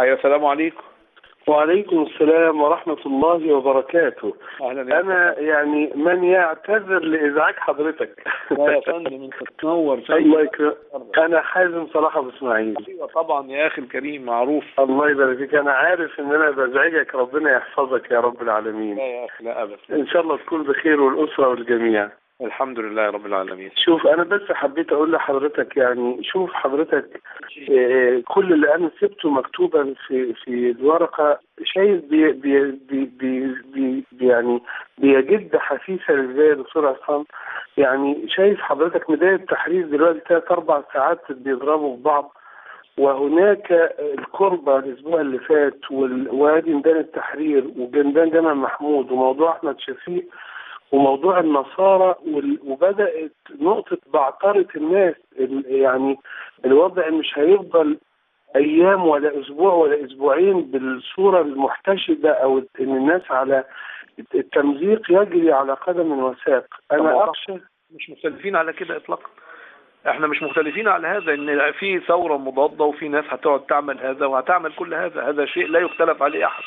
ايوه السلام عليكم. وعليكم السلام ورحمة الله وبركاته. اهلا. أنا يعني من يعتذر لإزعاج حضرتك. لا يا فندم انت تنور. الله يكرمك. أنا حازم صلاح أبو إسماعيل. ايوه طبعا يا اخي الكريم معروف. الله يبارك فيك. أنا عارف إن أنا بزعجك، ربنا يحفظك يا رب العالمين. لا يا اخي لا ابدا. إن شاء الله تكون بخير والأسرة والجميع. الحمد لله رب العالمين. شوف أنا بس حبيت أقول لحضرتك، يعني شوف حضرتك كل اللي أنا سبته مكتوبا في الورقة، شايف يعني بيجد حسيسة للبداية دكتور عصام. يعني شايف حضرتك ميدان التحرير دلوقتي 3-4 ساعات بيضربوا في بعض، وهناك الكربة الأسبوع اللي فات وادي ميدان التحرير وجنبان جامع محمود وموضوع أحمد شفيق وموضوع النصارى وبدأت نقطة بعثرة الناس. يعني الوضع مش هيفضل أيام ولا أسبوع ولا أسبوعين بالصورة المحتشدة أو إن الناس على التمزيق يجري على قدم وساق. أنا أخشى. مش مختلفين على كده إطلاقا. احنا مش مختلفين على هذا، ان في ثورة مضادة وفي ناس هتقعد تعمل هذا وهتعمل كل هذا. هذا شيء لا يختلف عليه أحد.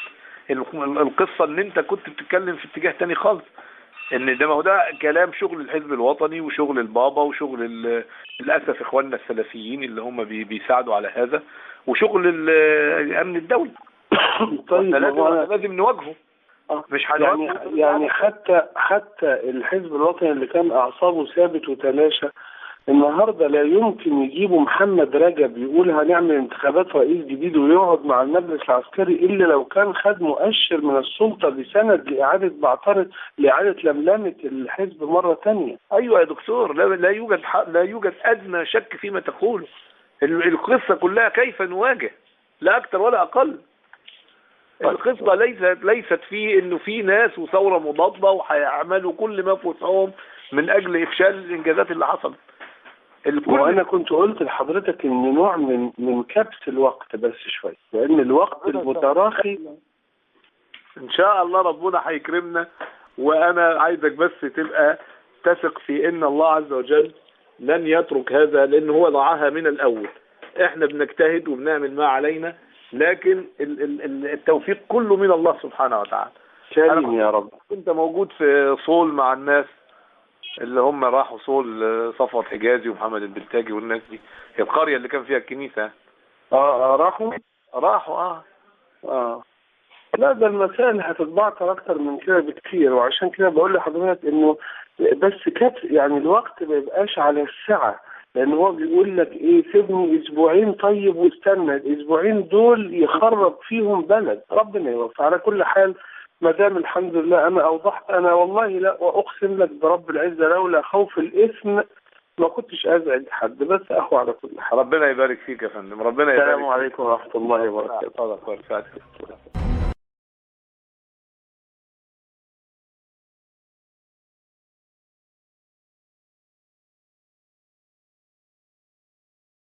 القصة ان انت كنت بتتكلم في اتجاه تاني خالص، ان ده ما هو ده كلام شغل الحزب الوطني وشغل البابا وشغل للاسف اخواننا السلفيين اللي هم بيساعدوا على هذا، وشغل الامن الدولي. طيب لازم نواجهه. مش يعني حتى الحزب الوطني اللي كان اعصابه ثابت وتلاشى، النهارده لا يمكن يجيبوا محمد رجب يقول هنعمل انتخابات رئيس جديد ويقعد مع المجلس العسكري الا لو كان خد مؤشر من السلطه بسند لاعاده بعثره لاعاده لملمه الحزب مره ثانيه. ايوه يا دكتور، لا يوجد ادنى شك فيما تقوله. القصه كلها كيف نواجه، لا اكثر ولا اقل. القصه ليست في انه في ناس وثوره مضاده وهيعملوا كل ما في وسعهم من اجل افشال الانجازات اللي حصلت. وانا كنت قلت لحضرتك ان نوع من كبس الوقت بس شويه، لان الوقت المتراخي ان شاء الله ربنا هيكرمنا. وانا عايزك بس تبقى تثق في ان الله عز وجل لن يترك هذا، لان هو ضعها من الاول. احنا بنجتهد وبنعمل ما علينا، لكن التوفيق كله من الله سبحانه وتعالى. كريم يا رب. كنت موجود في صول مع الناس اللي هم راحوا صول، صفوت حجازي ومحمد البلتاجي والناس دي، هي القرية اللي كان فيها الكنيسة. راحوا اه. لا ده المسائل هتتبعتر اكتر من كده بكتير، وعشان كده بقول لحضرتك انه بس يعني الوقت ما يبقاش على الساعة، لان هو بيقول لك ايه، سيبني اسبوعين طيب واستنى الاسبوعين دول يخرب فيهم بلد. ربنا يوفق. على كل حال ما دام الحمد لله انا اوضحت، انا والله لا واقسم لك برب العزه لولا خوف الاثم ما كنتش ازعج حد، بس اخو على كل حال. ربنا يبارك فيك يا فندم. ربنا يبارك. السلام عليكم ورحمه الله وبركاته.